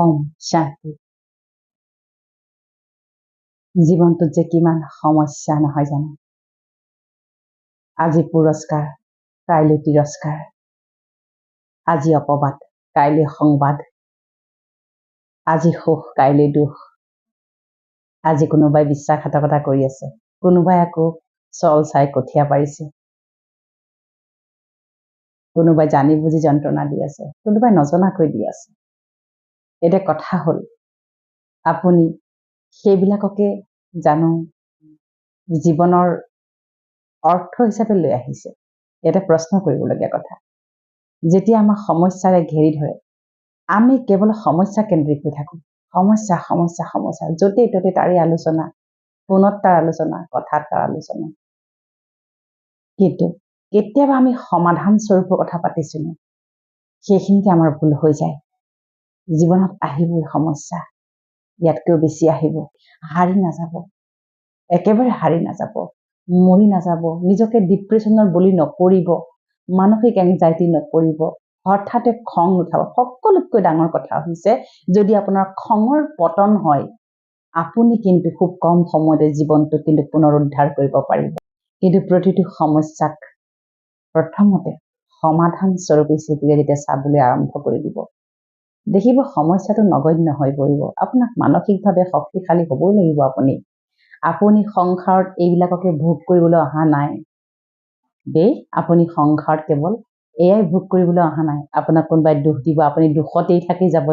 ওম শান্তি। জীৱনটোত যে কিমান সমস্যা নহয় জানো। আজি পুৰস্কাৰ, কাইলৈ তিৰস্কাৰ। আজি অপবাদ, কাইলৈ সংবাদ। আজি সুখ, কাইলৈ দুখ। আজি কোনোবাই বিশ্বাসঘাতকতা কৰি আছে, কোনোবাই আকৌ চল চাই কঠীয়া পাৰিছে, কোনোবাই জানি বুজি যন্ত্ৰণা দি আছে, কোনোবাই নজনাকৈ দি আছে। এতিয়া কথা হ'ল, আপুনি সেইবিলাককে জানো জীৱনৰ অৰ্থ হিচাপে লৈ আহিছে? এটা প্ৰশ্ন কৰিবলগীয়া কথা। যেতিয়া আমাক সমস্যাৰে ঘেৰি ধৰে, আমি কেৱল সমস্যা কেন্দ্ৰিক হৈ থাকোঁ। সমস্যা সমস্যা সমস্যা, য'তেই ত'তেই তাৰে আলোচনা, ফোনত তাৰ আলোচনা, কথাত তাৰ আলোচনা। কিন্তু কেতিয়াবা আমি সমাধান স্বৰূপৰ কথা পাতিছিলোঁ, সেইখিনিতে আমাৰ ভুল হৈ যায়। জীৱনত আহিবই সমস্যা, ইয়াতকৈও বেছি আহিব। হাৰি নাযাব, একেবাৰে হাৰি নাযাব, মৰি নাযাব, নিজকে ডিপ্ৰেশ্যনৰ বলি নকৰিব, মানসিক এংজাইটি নকৰিব, হঠাতে খং নুঠাব। সকলোতকৈ ডাঙৰ কথা হৈছে, যদি আপোনাৰ খঙৰ পতন হয়, আপুনি কিন্তু খুব কম সময়তে জীৱনটো কিন্তু পুনৰুদ্ধাৰ কৰিব পাৰিব। কিন্তু প্ৰতিটো সমস্যাক প্ৰথমতে সমাধান স্বৰূপে যেতিয়া চাবলৈ আৰম্ভ কৰি দিব, দেখিব সমস্যাটো নগণ্য হৈ পৰিব। আপোনাক মানসিকভাৱে শক্তিশালী হ'বই লাগিব। আপুনি সংসাৰত এইবিলাককে ভোগ কৰিবলৈ অহা নাই দেই। আপুনি সংসাৰত কেৱল এয়াই ভোগ কৰিবলৈ অহা নাই। আপোনাক কোনোবাই দুখ দিব, আপুনি দুখতেই থাকি যাব।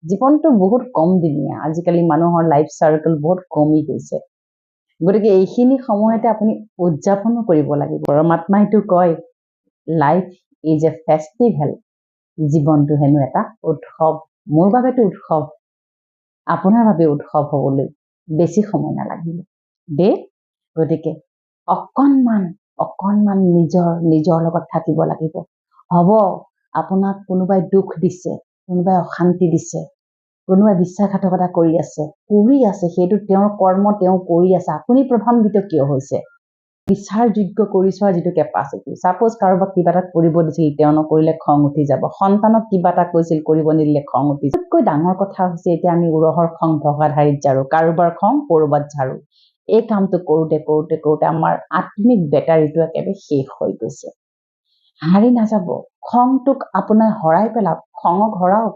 জীৱনটো বহুত কম দিনীয়া। আজিকালি মানুহৰ লাইফ চাৰ্কেল বহুত কমি গৈছে। গতিকে এইখিনি সময়তে আপুনি উদযাপনো কৰিব লাগিব। পৰমাত্মাইতো কয়, লাইফ ইজ এ ফেষ্টিভেল। জীৱনটো হেনো এটা উৎসৱ। মোৰ বাবেতো উৎসৱ, আপোনাৰ বাবে উৎসৱ হ'বলৈ বেছি সময় নালাগিব দেই। গতিকে অকণমান নিজৰ লগত থাকিব লাগিব। হ'ব, আপোনাক কোনোবাই দুখ দিছে, কোনোবাই অশান্তি দিছে, কোনোবাই বিশ্বাসঘাতকতা কৰি আছে, সেইটো তেওঁৰ কৰ্ম, তেওঁ কৰি আছে। আপুনি প্ৰভাৱান্বিত কিয় হৈছে? বিচাৰযোগ্য কৰি চোৱাৰ যিটো কেপাচিটি। ছাপ'জ কাৰোবাক কিবা এটা কৰিব দিছিল, তেওঁ নকৰিলে খং উঠি যাব। সন্তানক কিবা এটা কৈছিল, কৰিব নিদিলে খং উঠি যাব। আটাইতকৈ ডাঙৰ কথা হৈছে, এতিয়া আমি উৰহৰ খং ভগাধাৰীত ঝাৰো, কাৰোবাৰ খং ক'ৰবাত ঝাৰো। এই কামটো কৰোঁতে কৰোঁতে কৰোঁতে আমাৰ আত্মিক বেটাৰীটো একেবাৰে শেষ হৈ গৈছে। হাৰি নাযাব। খংটোক আপোনাৰ হৰাই পেলাওক, খঙক হৰাওক।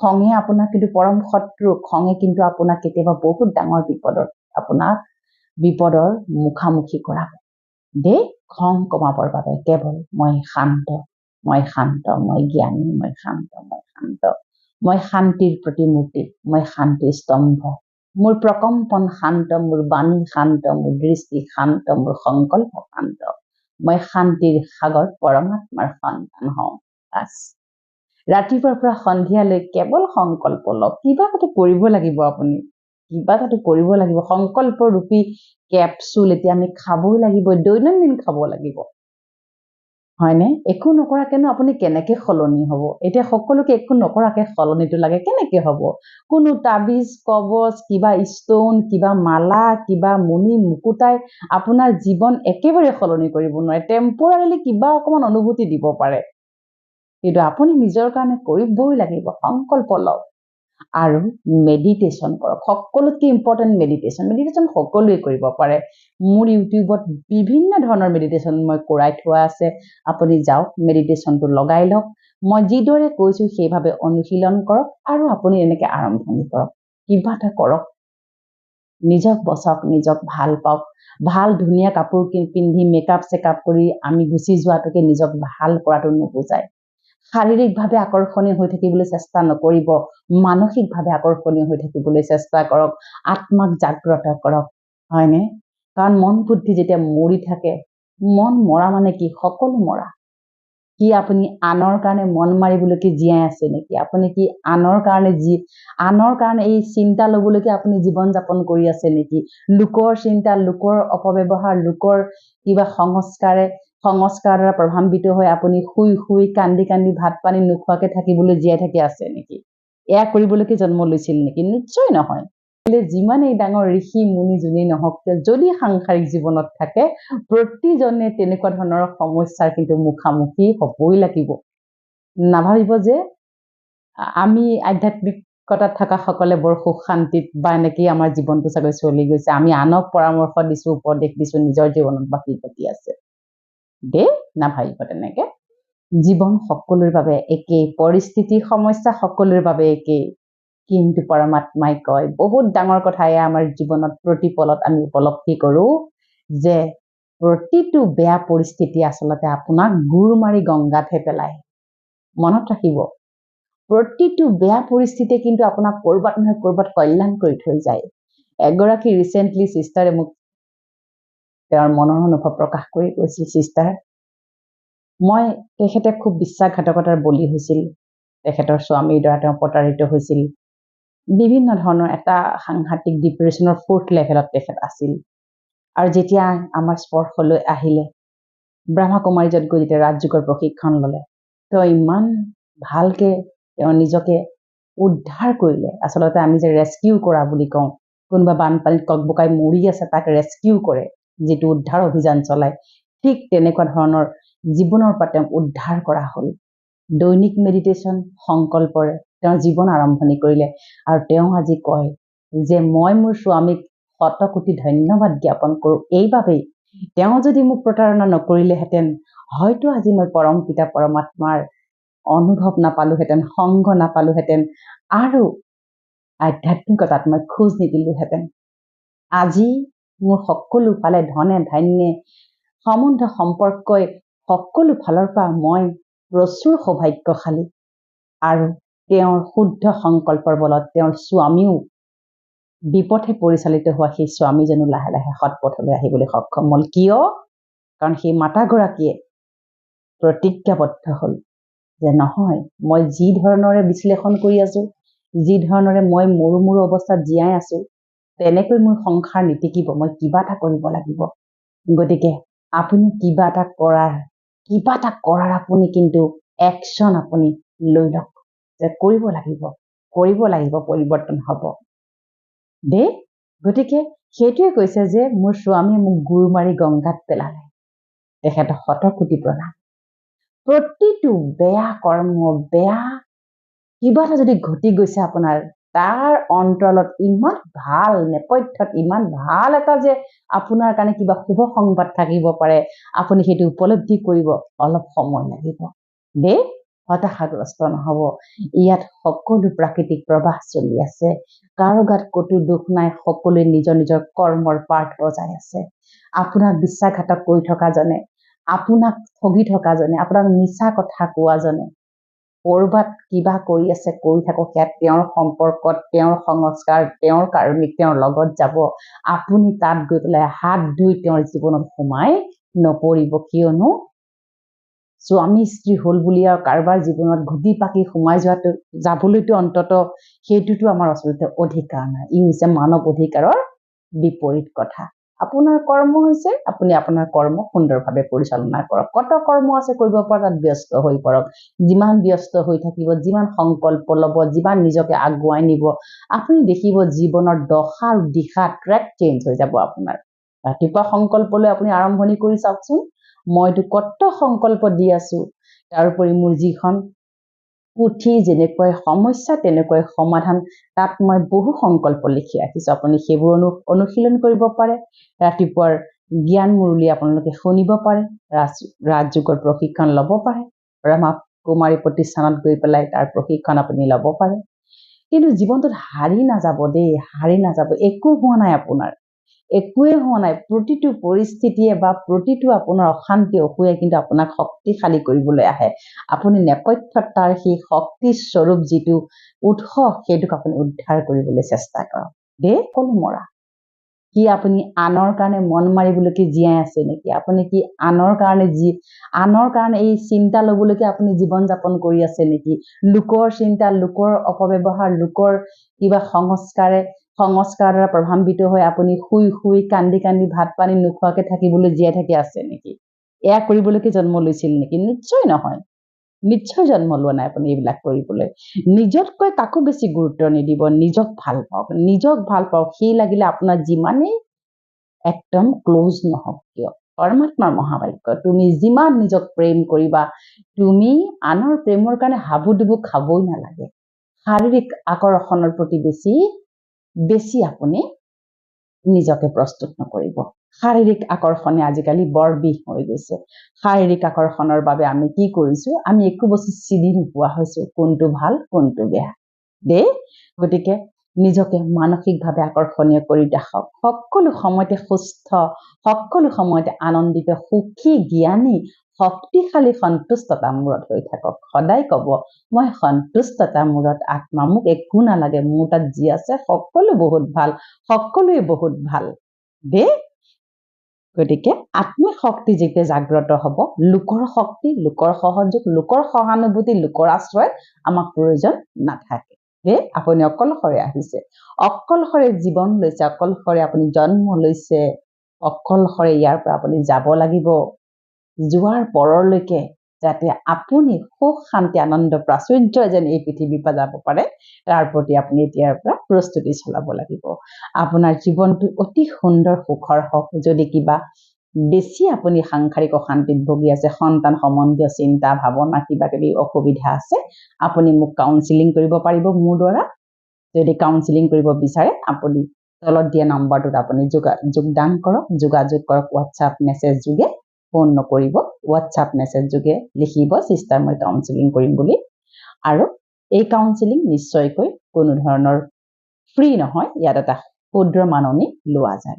খঙে আপোনাক কিন্তু পৰম শত্ৰু। খঙে কিন্তু আপোনাক কেতিয়াবা বহুত ডাঙৰ বিপদৰ মুখামুখি কৰাব দেই। খং কমাবৰ বাবে কেৱল মই শান্ত, মই জ্ঞানী, মই শান্ত, মই শান্তিৰ প্ৰতিমূৰ্তি, মই শান্তিৰ স্তম্ভ। মোৰ প্ৰকম্পন শান্ত, মোৰ বাণী শান্ত, মোৰ দৃষ্টি শান্ত, মোৰ সংকল্প শান্ত। মই শান্তিৰ সাগৰ, পৰমাত্মাৰ সন্তান হওঁ। ৰাতিপুৱাৰ পৰা সন্ধিয়ালৈ কেৱল সংকল্প লওক। কিবা এটা কৰিব লাগিব। আপুনি কিবা এটা কৰিব লাগিব। সংকল্পৰূপী কেপচুল এতিয়া আমি খাবই লাগিব, দৈনন্দিন খাব লাগিব, হয়নে? একো নকৰাকেনো আপুনি কেনেকে সলনি হ'ব? এতিয়া সকলোকে একো নকৰাকে সলনিটো লাগে, কেনেকে হ'ব? কোনো তাবিজ, কবচ, কিবা ষ্টন, কিবা মালা, কিবা মণি মুকুতাই আপোনাৰ জীৱন একেবাৰে সলনি কৰিব নোৱাৰে। টেম্পৰাৰীলি কিবা অকণমান অনুভূতি দিব পাৰে, কিন্তু আপুনি নিজৰ কাৰণে কৰিবই লাগিব। সংকল্প লওক আৰু মেডিটেশ্যন কৰক। সকলোতকৈ ইম্পৰ্টেণ্ট মেডিটেশ্যন সকলোৱে কৰিব পাৰে। মোৰ ইউটিউবত বিভিন্ন ধৰণৰ মেডিটেশ্যন মই কৰাই থোৱা আছে। আপুনি যাওক, মেডিটেশ্যনটো লগাই লওক। মই যিদৰে কৈছোঁ সেইভাৱে অনুশীলন কৰক আৰু আপুনি এনেকৈ আৰম্ভণি কৰক। কিবা এটা কৰক, নিজক বচাওক, নিজক ভাল পাওক। ভাল ধুনীয়া কাপোৰ পিন্ধি মেকআপ চেকআপ কৰি আমি গুচি যোৱাটোকে নিজক ভাল কৰাটো নুবুজায়। শাৰীৰিকভাৱে আকৰ্ষণীয় হৈ থাকিবলৈ চেষ্টা নকৰিব, মানসিকভাৱে আকৰ্ষণীয় হৈ থাকিবলৈ চেষ্টা কৰক। আত্মাক জাগ্ৰত কৰক, হয়নে? কাৰণ মন বুদ্ধি যেতিয়া মৰি থাকে, মন মৰা মানে কি? সকলো মৰা। কি আপুনি আনৰ কাৰণে মন মাৰিবলৈকে জীয়াই আছে নেকি? আপুনি কি আনৰ কাৰণে এই চিন্তা ল'বলৈকে আপুনি জীৱন যাপন কৰি আছে নেকি? লোকৰ চিন্তা, লোকৰ অপব্যৱহাৰ, লোকৰ কিবা সংস্কাৰৰ দ্বাৰা প্ৰভাৱান্বিত হৈ আপুনি শুই কান্দি ভাত পানী নোখোৱাকে থাকিবলৈ জীয়াই থাকি আছে নেকি? এয়া কৰিবলৈকে জন্ম লৈছিল নেকি? নিশ্চয় নহয়। যিমানেই ডাঙৰ ঋষি মুনি যোনেই নহওক কিয়, যদি সাংসাৰিক জীৱনত থাকে, প্ৰতিজনে তেনেকুৱা ধৰণৰ সমস্যাৰ কিন্তু মুখামুখি হ'বই লাগিব। নাভাবিব যে আমি আধ্যাত্মিকতাত থকা সকলে বৰ সুখ শান্তিত বা এনেকেই আমাৰ জীৱনটো চাগৈ চলি গৈছে। আমি আনক পৰামৰ্শ দিছো, উপদেশ দিছো, নিজৰ জীৱনত বা কি গতি আছে দেই, নাভাবিব তেনেকে। জীৱন সকলোৰে বাবে একেই, পৰিস্থিতি সমস্যা সকলোৰে বাবে একেই, কিন্তু পৰমাত্মাই কয় বহুত ডাঙৰ কথা এয়া আমাৰ জীৱনত প্ৰতিপলত আমি উপলব্ধি কৰো যে প্ৰতিটো বেয়া পৰিস্থিতি আচলতে আপোনাক গুৰ মাৰি গংগাতহে পেলায়। মনত ৰাখিব, প্ৰতিটো বেয়া পৰিস্থিতিয়ে কিন্তু আপোনাক কৰবাত নহয় কৰবাত কল্যাণ কৰি থৈ যায়। এগৰাকী ৰিচেণ্টলি চিষ্টাৰে মোক তেওঁৰ মনৰ অনুভৱ প্ৰকাশ কৰি কৈছিল, চিষ্টাৰ, মই তেখেতে খুব বিশ্বাসঘাতকতাৰ বলি হৈছিল, তেখেতৰ স্বামীৰ দ্বাৰা তেওঁ প্ৰতাৰিত হৈছিল, বিভিন্ন ধৰণৰ এটা সাংঘাতিক ডিপ্ৰেশ্যনৰ 4th লেভেলত তেখেত আছিল। আৰু যেতিয়া আমাৰ স্পৰ্শলৈ আহিলে, ব্ৰহ্মকুমাৰীজত গৈ যেতিয়া ৰাজযোগৰ প্ৰশিক্ষণ ল'লে, তেওঁ ইমান ভালকে তেওঁ নিজকে উদ্ধাৰ কৰিলে। আচলতে আমি যে ৰেস্কিউ কৰা বুলি কওঁ, কোনোবা বানপানীত ককবকাই মৰি আছে তাক ৰেস্কিউ কৰে, যিটো উদ্ধাৰ অভিযান চলায়, ঠিক তেনেকুৱা ধৰণৰ জীৱনৰ পৰা তেওঁক উদ্ধাৰ কৰা হ'ল। দৈনিক মেডিটেশ্যন সংকল্পৰে তেওঁ জীৱন আৰম্ভণি কৰিলে। আৰু তেওঁ আজি কয় যে মই মোৰ স্বামীক শতকোটি ধন্যবাদ জ্ঞাপন কৰোঁ এইবাবেই, তেওঁ যদি মোক প্ৰতাৰণা নকৰিলেহেঁতেন হয়তো আজি মই পৰম পিতা পৰমাত্মাৰ অনুভৱ নাপালোহেঁতেন, সংগ নাপালোহেঁতেন, আৰু আধ্যাত্মিকতাত মই খোজ নিদিলোহেঁতেন। আজি মোৰ সকলো ফালে ধনে ধান্যে সম্বন্ধ সম্পৰ্কই সকলো ফালৰ পৰা মই প্ৰচুৰ সৌভাগ্যশালী। আৰু তেওঁৰ শুদ্ধ সংকল্পৰ বলত তেওঁৰ স্বামীও বিপথে পৰিচালিত হোৱা সেই স্বামীজনো লাহে লাহে সৎপথলৈ আহিবলৈ সক্ষম হ'ল। কিয়? কাৰণ সেই মাতাগৰাকীয়ে প্ৰতিজ্ঞাবদ্ধ হ'ল যে নহয়, মই যি ধৰণৰে বিশ্লেষণ কৰি আছো, যি ধৰণৰে মই মৰু অৱস্থাত জীয়াই আছো, তেনেকৈ মোৰ সংসাৰ নিটিকিব, মই কিবা এটা কৰিব লাগিব। গতিকে আপুনি কিবা এটা কৰাৰ আপুনি কিন্তু একশ্যন আপুনি লৈ লওক যে কৰিব লাগিব, পৰিৱৰ্তন হ'ব দেই। গতিকে সেইটোৱে কৈছে যে মোৰ স্বামীয়ে মোক গুৰ মাৰি গংগাত পেলালে, তেখেতক শতকোটি প্ৰণাম। প্ৰতিটো বেয়া কৰ্ম, বেয়া কিবা এটা যদি ঘটি গৈছে আপোনাৰ, তাৰ অন্তৰালত ইমান ভাল নেপথ্যত ইমান ভাল এটা যে আপোনাৰ কাৰণে কিবা শুভ সংবাদ থাকিব পাৰে, আপুনি সেইটো উপলব্ধি কৰিব অলপ সময় লাগিব দেই। হতাশাগ্ৰস্ত নহব। ইয়াত সকলো প্ৰাকৃতিক প্ৰবাহ চলি আছে, কাৰো গাত ক'তো দুখ নাই, সকলোৱে নিজৰ নিজৰ কৰ্মৰ পাঠ বজাই আছে। আপোনাক বিশ্বাসঘাতক কৰি থকা জনে, আপোনাক ঠগি থকা জনে, আপোনাক মিছা কথা কোৱা জনে কৰবাত কিবা কৰি আছে, কৰি থাকক, সেয়া তেওঁৰ সম্পৰ্কত, তেওঁৰ সংস্কাৰ, তেওঁৰ কাৰ্মিক তেওঁৰ লগত যাব। আপুনি তাত গৈ পেলাই হাত ধুই তেওঁৰ জীৱনত সোমাই নপৰিব। কিয়নো স্বামী স্ত্ৰী হ'ল বুলি আৰু কাৰোবাৰ জীৱনত ঘুটি পাকি সোমাই যাবলৈতো অন্তত সেইটোতো আমাৰ আচলতে অধিকাৰ নাই। ই হৈছে মানৱ অধিকাৰৰ বিপৰীত কথা। আপোনাৰ কৰ্ম হৈছে আপুনি আপোনাৰ কৰ্ম সুন্দৰভাৱে পৰিচালনা কৰক। কত কৰ্ম আছে কৰিব পৰা, তাত ব্যস্ত হৈ পৰক। যিমান ব্যস্ত হৈ থাকিব, যিমান সংকল্প ল'ব, যিমান নিজকে আগুৱাই নিব, আপুনি দেখিব জীৱনৰ দশা আৰু দিশা ট্ৰেক চেঞ্জ হৈ যাব আপোনাৰ। ৰাতিপুৱা সংকল্প লৈ আপুনি আৰম্ভণি কৰি চাওকচোন, মইতো কত সংকল্প দি আছো, তাৰোপৰি মোৰ যিখন পুথি যেনেকৈ সমস্যা তেনেকৈ সমাধান, তাত মই বহু সংকল্প লিখি ৰাখিছো। আপুনি সেইবোৰ অনুশীলন কৰিব পাৰে। ৰাতিপুৱাৰ জ্ঞান মুৰলি আপোনালোকে শুনিব পাৰে, ৰাজযোগৰ প্ৰশিক্ষণ ল'ব পাৰে, ব্ৰহ্মকুমাৰী প্ৰতিষ্ঠানত গৈ পেলাই তাৰ প্ৰশিক্ষণ আপুনি ল'ব পাৰে। কিন্তু জীৱনটোত হাৰি নাযাব দেই, হাৰি নাযাব। একো হোৱা নাই আপোনাৰ, একোৱে হোৱা নাই। প্ৰতিটো পৰিস্থিতিয়ে বা প্ৰতিটো আপোনাৰ অশান্তি অসুয়ে কিন্তু আপোনাক শক্তিশালী কৰিবলৈ আহে। আপুনি নেপথ্যত তাৰ সেই শক্তি স্বৰূপ যিটো উৎস, সেইটোক আপুনি উদ্ধাৰ কৰিবলৈ চেষ্টা কৰক দেই। সকলো মৰা কি আপুনি আনৰ কাৰণে মন মাৰিবলৈকে জীয়াই আছে নেকি? আপুনি কি আনৰ কাৰণে এই চিন্তা ল'বলৈকে আপুনি জীৱন যাপন কৰি আছে নেকি? লোকৰ চিন্তা, লোকৰ অপব্যৱহাৰ, লোকৰ কিবা সংস্কাৰৰ দ্বাৰা প্ৰভাৱান্বিত হৈ আপুনি শুই কান্দি ভাত পানী নোখোৱাকে থাকিবলৈ জীয়াই থাকি আছে নেকি? এয়া কৰিবলৈকে জন্ম লৈছিল নেকি? নিশ্চয় নহয়, নিশ্চয় জন্ম লোৱা নাই আপুনি এইবিলাক কৰিবলৈ। নিজতকৈ কাকো বেছি গুৰুত্ব নিদিব, নিজক ভাল পাওক। সেই লাগিলে আপোনাৰ যিমানেই একদম ক্লোজ নহওক কিয়, পৰমাত্মাৰ মহাবাক্য, তুমি যিমান নিজক প্ৰেম কৰিবা, তুমি আনৰ প্ৰেমৰ কাৰণে হাবুডুবু খাবই নালাগে। শাৰীৰিক আকৰ্ষণৰ প্ৰতি বেছি আপুনি নিজকে প্ৰস্তুত নকৰিব। শাৰীৰিক আকৰ্ষণে আজিকালি বৰ বিষ হৈ গৈছে। শাৰীৰিক আকৰ্ষণৰ বাবে আমি কি কৰিছো, আমি একো বস্তু চিনি নোপোৱা হৈছো, কোনটো ভাল কোনটো বেয়া দেই। গতিকে নিজকে মানসিকভাৱে আকৰ্ষণীয় কৰি ৰাখক। সকলো সময়তে সুস্থ, সকলো সময়তে আনন্দিত, সুখী, জ্ঞানী, শক্তিশালী, সন্তুষ্টতা মূৰত হৈ থাকক। সদায় কব মই সন্তুষ্টতা মূৰত আত্মা, মোক একো নালাগে, মোৰ তাত যি আছে সকলো বহুত ভাল, সকলোৱে বহুত ভাল দেই। গতিকে আত্মিক শক্তি যেতিয়া জাগ্ৰত হ'ব, লোকৰ শক্তি, লোকৰ সহযোগ, লোকৰ সহানুভূতি, লোকৰ আশ্ৰয় আমাক প্ৰয়োজন নাথাকে দেই। আপুনি অকলশৰে আহিছে, অকলশৰে জীৱন লৈছে, অকলশৰে আপুনি জন্ম লৈছে, অকলশৰে ইয়াৰ পৰা আপুনি যাব লাগিব। যোৱাৰ পৰলৈকে যাতে আপুনি সুখ শান্তি আনন্দ প্ৰাচুৰ্য যেন এই পৃথিৱীৰ পৰা যাব পাৰে, তাৰ প্ৰতি আপুনি এতিয়াৰ পৰা প্ৰস্তুতি চলাব লাগিব। আপোনাৰ জীৱনটো অতি সুন্দৰ সুখৰ হওক। যদি কিবা বেছি আপুনি সাংসাৰিক অশান্তিত ভুগি আছে, সন্তান সম্বন্ধীয় চিন্তা ভাৱনা কিবা কিবি অসুবিধা আছে, আপুনি মোক কাউন্সিলিং কৰিব পাৰিব মোৰ দ্বাৰা। যদি কাউন্সিলিং কৰিব বিচাৰে আপুনি তলত দিয়া নম্বৰটোত আপুনি যোগদান কৰক, যোগাযোগ কৰক হোৱাটছআপ মেছেজ যোগে। ফোন নকৰিব, হোৱাটছআপ মেছেজ যোগে লিখিব চিষ্টাৰ মই কাউন্সিলিং কৰিম বুলি। আৰু এই কাউন্সিলিং নিশ্চয়কৈ কোনো ধৰণৰ ফ্ৰী নহয়, ইয়াত এটা ক্ষুদ্ৰ মাননি লোৱা যায়।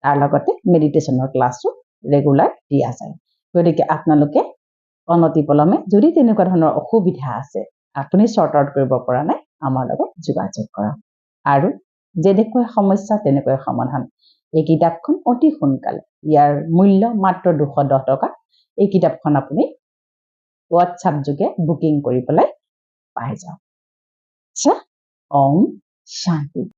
তাৰ লগতে মেডিটেশ্যনৰ ক্লাছো ৰেগুলাৰ দিয়া যায়। গতিকে আপোনালোকে অনতিপলমে যদি তেনেকুৱা ধৰণৰ অসুবিধা আছে, আপুনি চৰ্ট আউট কৰিব পৰা নাই, আমাৰ লগত যোগাযোগ কৰক। আৰু যেনেকৈ সমস্যা তেনেকৈ সমাধান। এই কিতাপখন অতি সোনকালে, ইয়াৰ মূল্য মাত্ৰ 210 টকা। এই কিতাপখন আপুনি হোৱাটছআপ যোগে বুকিং কৰি পেলাই পাই যাওক। ওম শান্তি।